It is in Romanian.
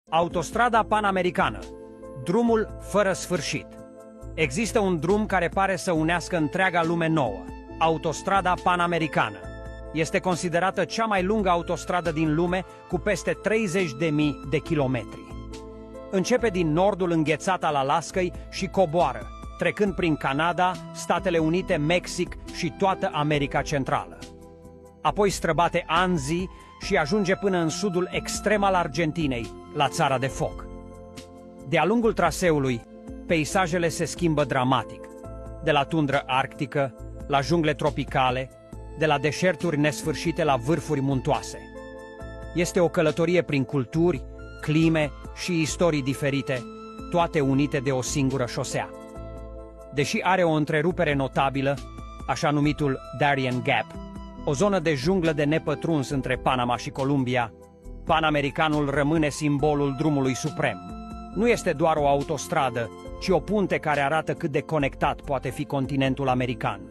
Autostrada Panamericană, drumul fără sfârșit. Există un drum care pare să unească întreaga lume nouă, Autostrada Panamericană. Este considerată cea mai lungă autostradă din lume, cu peste 30.000 de kilometri. Începe din nordul înghețat al Alaskei și coboară, trecând prin Canada, Statele Unite, Mexic și toată America Centrală. Apoi străbate Anzii și ajunge până în sudul extrem al Argentinei, la Țara de Foc. De-a lungul traseului, peisajele se schimbă dramatic, de la tundră arctică la jungle tropicale, de la deșerturi nesfârșite la vârfuri muntoase. Este o călătorie prin culturi, clime și istorii diferite, toate unite de o singură șosea. Deși are o întrerupere notabilă, așa numitul Darien Gap, o zonă de junglă de nepătruns între Panama și Columbia, Panamericanul rămâne simbolul drumului suprem. Nu este doar o autostradă, ci o punte care arată cât de conectat poate fi continentul american.